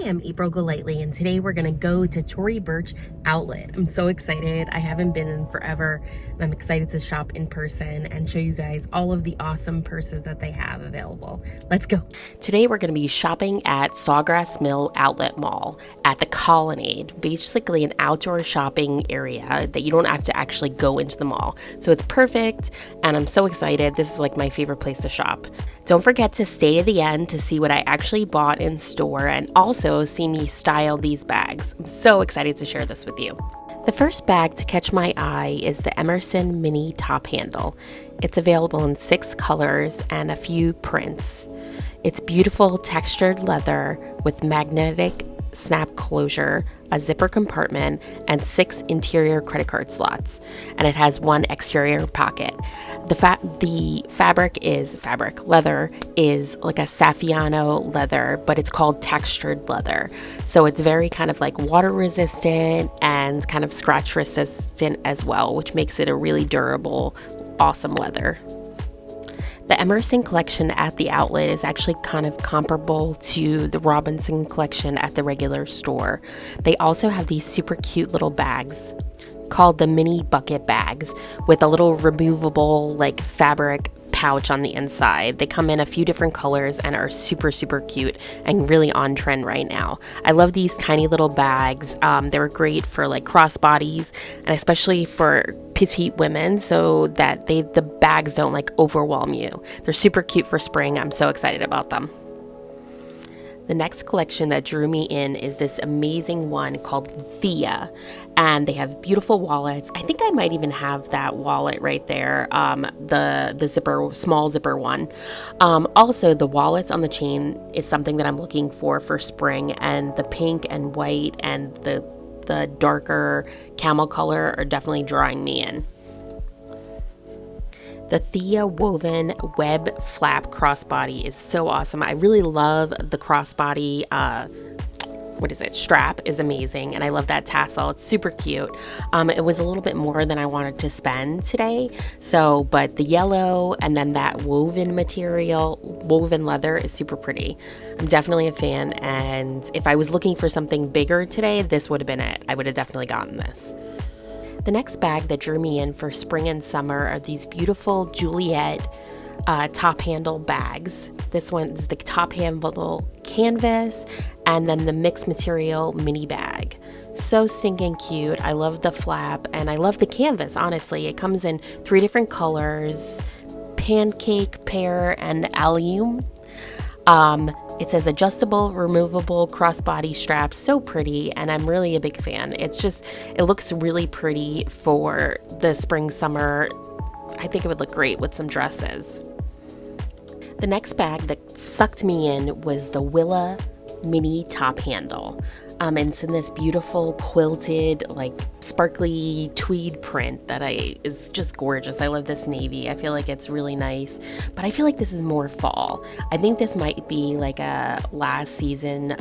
I'm April Golightly, and today we're gonna go to Tory Burch Outlet. I'm so excited. I haven't been in forever, and I'm excited to shop in person and show you guys all of the awesome purses that they have available. Let's go. Today we're gonna be shopping at Sawgrass Mill Outlet Mall at the Colonnade, basically an outdoor shopping area that you don't have to actually go into the mall. So it's perfect, and I'm so excited. This is like my favorite place to shop. Don't forget to stay to the end to see what I actually bought in store and also see me style these bags. I'm so excited to share this with you. The first bag to catch my eye is the Emerson mini top handle. It's available in 6 colors and a few prints. It's beautiful textured leather with magnetic snap closure, a zipper compartment, and 6 interior credit card slots, and it has 1 exterior pocket. The leather is like a Saffiano leather, but it's called textured leather, so it's very kind of like water resistant and kind of scratch resistant as well, which makes it a really durable, awesome leather. The Emerson collection at the outlet is actually kind of comparable to the Robinson collection at the regular store. They also have these super cute little bags called the mini bucket bags with a little removable like fabric pouch on the inside. They come in a few different colors and are super cute and really on trend right now. I love these tiny little bags. They're great for like crossbodies and especially for petite women so that the bags don't like overwhelm you. They're super cute for spring. I'm so excited about them. The next collection that drew me in is this amazing one called Thea, and they have beautiful wallets. I think I might even have that wallet right there, the small zipper one. Also, the wallets on the chain is something that I'm looking for spring, and the pink and white and the darker camel color are definitely drawing me in. The Thea woven web flap crossbody is so awesome. I really love the crossbody, strap is amazing, and I love that tassel. It's super cute. It was a little bit more than I wanted to spend today, but the yellow and then that woven leather is super pretty. I'm definitely a fan, and if I was looking for something bigger today, this would have been it. I would have definitely gotten this. The next bag that drew me in for spring and summer are these beautiful Juliette top handle bags. This one's the top handle canvas and then the mixed material mini bag. So stinking cute. I love the flap and I love the canvas, honestly. It comes in 3 different colors, pancake, pear, and allium. It says adjustable, removable crossbody straps, so pretty, and I'm really a big fan. It looks really pretty for the spring, summer. I think it would look great with some dresses. The next bag that sucked me in was the Willa mini top handle. And it's in this beautiful quilted, like sparkly tweed print that is just gorgeous. I love this navy. I feel like it's really nice, but I feel like this is more fall. I think this might be like a last season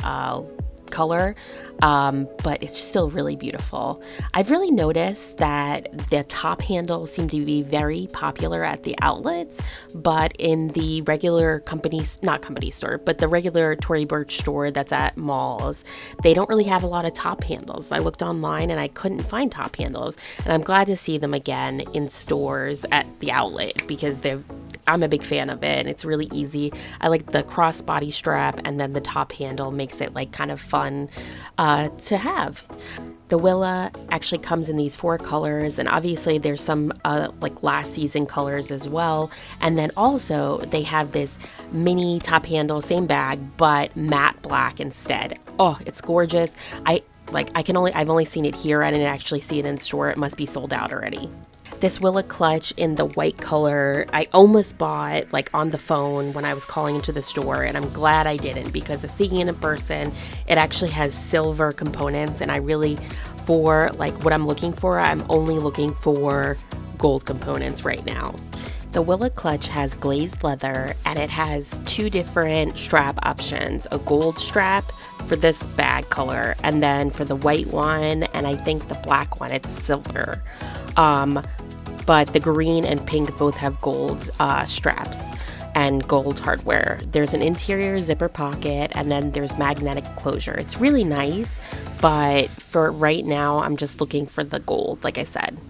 color, but it's still really beautiful. I've really noticed that the top handles seem to be very popular at the outlets, but in the regular the regular Tory Burch store that's at malls, they don't really have a lot of top handles. I looked online and I couldn't find top handles, and I'm glad to see them again in stores at the outlet because I'm a big fan of it and it's really easy. I like the crossbody strap, and then the top handle makes it like kind of fun to have. The Willa actually comes in these 4 colors, and obviously there's some like last season colors as well. And then also they have this mini top handle, same bag, but matte black instead. Oh, it's gorgeous. I've only seen it here. I didn't actually see it in store. It must be sold out already. This Willa clutch in the white color, I almost bought like on the phone when I was calling into the store, and I'm glad I didn't because of seeing it in person, it actually has silver components, and for like what I'm looking for, I'm only looking for gold components right now. The Willa clutch has glazed leather, and it has 2 different strap options, a gold strap for this bag color, and then for the white one, and I think the black one, it's silver. But the green and pink both have gold straps. and gold hardware. There's an interior zipper pocket, and then there's magnetic closure. It's really nice, but for right now, I'm just looking for the gold, like I said.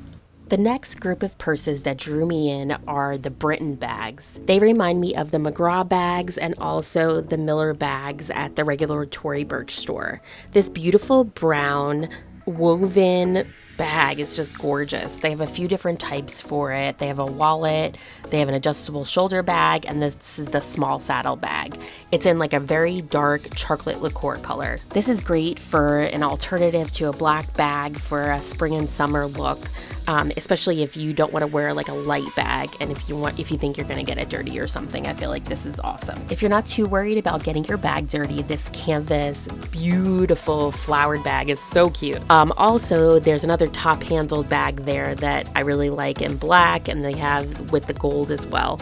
The next group of purses that drew me in are the Britain bags. They remind me of the McGraw bags and also the Miller bags at the regular Tory Burch store. This beautiful brown woven bag is just gorgeous. They have a few different types for it. They have a wallet, they have an adjustable shoulder bag, and this is the small saddle bag. It's in like a very dark chocolate liqueur color. This is great for an alternative to a black bag for a spring and summer look. Especially if you don't want to wear like a light bag, and if you think you're going to get it dirty or something, I feel like this is awesome. If you're not too worried about getting your bag dirty, this canvas beautiful flowered bag is so cute. Also, there's another top handled bag there that I really like in black, and they have with the gold as well.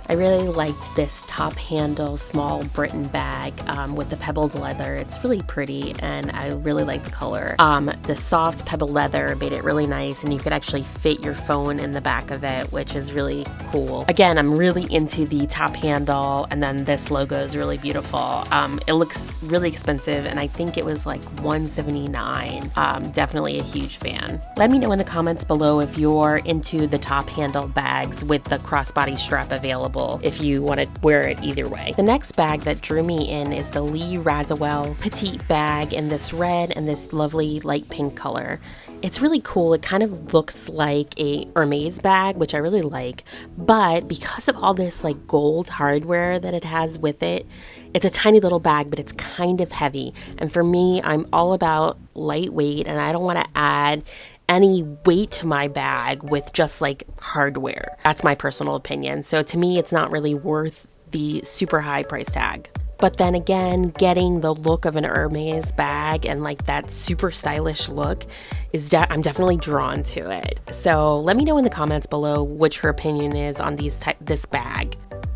I really liked this top handle small Britain bag with the pebbled leather. It's really pretty, and I really like the color. The soft pebbled leather made it really nice, and you could actually fit your phone in the back of it, which is really cool. Again, I'm really into the top handle, and then this logo is really beautiful. It looks really expensive, and I think it was like $179. Definitely a huge fan. Let me know in the comments below if you're into the top handle bags with the crossbody strap available, if you want to wear it either way. The next bag that drew me in is the Radziwill petite bag in this red and this lovely light pink color. It's really cool. It kind of looks like a Hermes bag, which I really like, but because of all this like gold hardware that it has with it, it's a tiny little bag, but it's kind of heavy. And for me, I'm all about lightweight, and I don't want to add any weight to my bag with just like hardware. That's my personal opinion. So to me, it's not really worth the super high price tag. But then again, getting the look of an Hermes bag and like that super stylish look is I'm definitely drawn to it. So let me know in the comments below what your opinion is on this bag.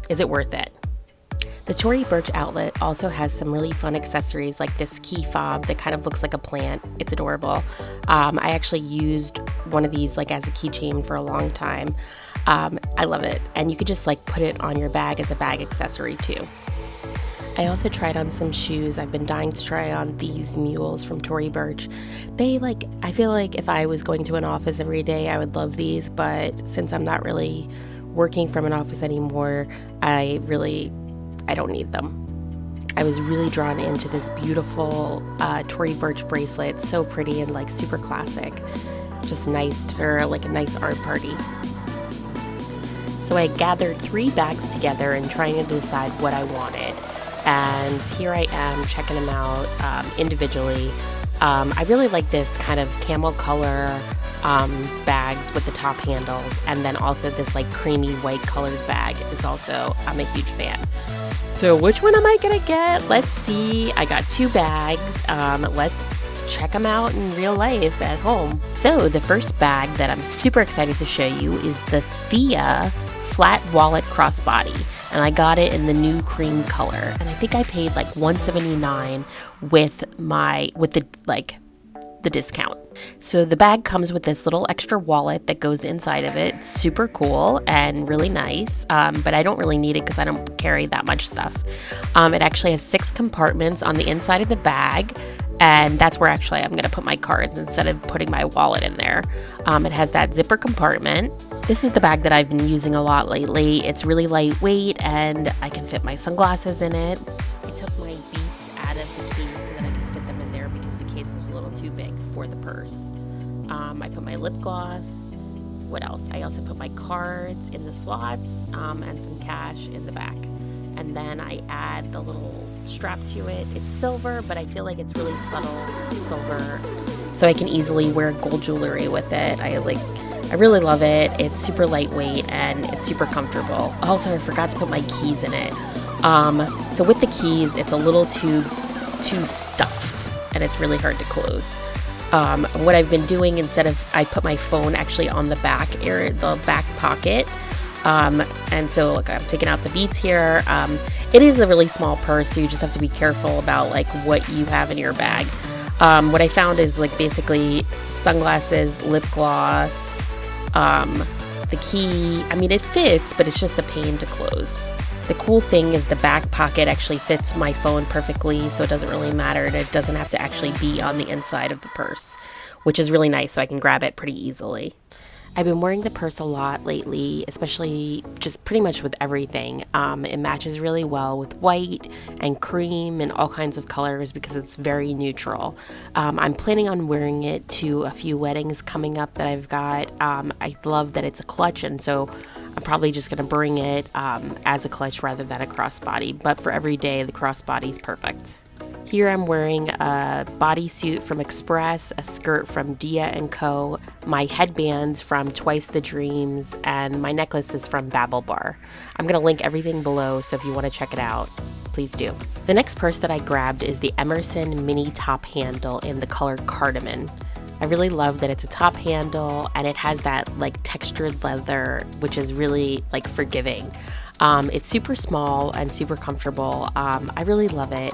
Is it worth it? The Tory Burch Outlet also has some really fun accessories like this key fob that kind of looks like a plant. It's adorable. I actually used one of these like as a keychain for a long time. I love it. And you could just like put it on your bag as a bag accessory too. I also tried on some shoes. I've been dying to try on these mules from Tory Burch. I feel like if I was going to an office every day, I would love these, but since I'm not really working from an office anymore, I don't need them. I was really drawn into this beautiful Tory Burch bracelet. So pretty and like super classic. Just nice for like a nice art party. So I gathered 3 bags together and trying to decide what I wanted. And here I am checking them out individually. I really like this kind of camel color bags with the top handles, and then also this like creamy white colored bag is also, I'm a huge fan. So which one am I gonna get? Let's see. I got 2 bags. Let's check them out in real life at home. So the first bag that I'm super excited to show you is the Thea flat wallet crossbody, and I got it in the new cream color, and I think I paid like $179 with the discount. So the bag comes with this little extra wallet that goes inside of it. It's super cool and really nice, but I don't really need it because I don't carry that much stuff. It actually has 6 compartments on the inside of the bag, and that's where actually I'm going to put my cards instead of putting my wallet in there. It has that zipper compartment. This is the bag that I've been using a lot lately. It's really lightweight, and I can fit my sunglasses in it. I took my Beats out of the case so that I could fit them in there because the case was a little too big for the purse. I put my lip gloss. What else? I also put my cards in the slots and some cash in the back. And then I add the little strap to it. It's silver, but I feel like it's really subtle silver, so I can easily wear gold jewelry with it. I really love it. It's super lightweight and it's super comfortable. Also, I forgot to put my keys in it. So with the keys, it's a little too stuffed, and it's really hard to close. What I've been doing, instead of, I put my phone actually on the back area, the back pocket. And so look, I'm taking out the Beats here. It is a really small purse, so you just have to be careful about like what you have in your bag. What I found is like basically sunglasses, lip gloss, the key. I mean, it fits, but it's just a pain to close. The cool thing is the back pocket actually fits my phone perfectly, so it doesn't really matter, and it doesn't have to actually be on the inside of the purse, which is really nice, so I can grab it pretty easily. I've been wearing the purse a lot lately, especially just pretty much with everything. It matches really well with white and cream and all kinds of colors because it's very neutral. I'm planning on wearing it to a few weddings coming up that I've got. I love that it's a clutch, and so I'm probably just going to bring it as a clutch rather than a crossbody. But for every day, the crossbody is perfect. Here I'm wearing a bodysuit from Express, a skirt from Thea & Co., my headband from Twice the Dreams, and my necklace is from Babble Bar. I'm going to link everything below, so if you want to check it out, please do. The next purse that I grabbed is the Emerson mini top handle in the color Cardamom. I really love that it's a top handle and it has that like textured leather, which is really like forgiving. It's super small and super comfortable. I really love it.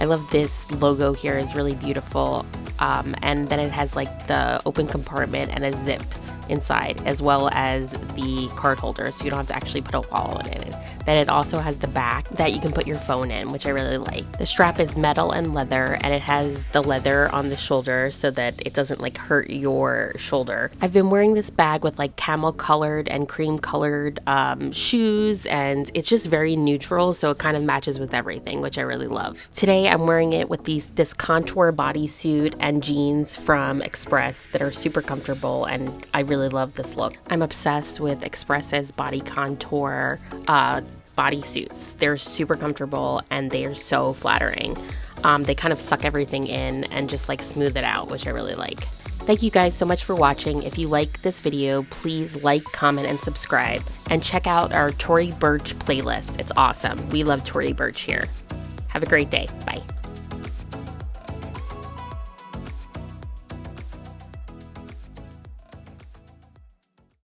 I love this logo here, is really beautiful. And then it has like the open compartment and a zip inside, as well as the card holder, so you don't have to actually put a wallet in it. Then it also has the back that you can put your phone in, which I really like. The strap is metal and leather, and it has the leather on the shoulder so that it doesn't like hurt your shoulder. I've been wearing this bag with like camel colored and cream colored shoes, and it's just very neutral, so it kind of matches with everything, which I really love. Today I'm wearing it with this contour bodysuit and jeans from Express that are super comfortable, and I really love this look. I'm obsessed with Express's body contour bodysuits. They're super comfortable and they are so flattering. They kind of suck everything in and just like smooth it out, which I really like. Thank you guys so much for watching. If you like this video, please like, comment, and subscribe. And check out our Tory Burch playlist. It's awesome. We love Tory Burch here. Have a great day. Bye.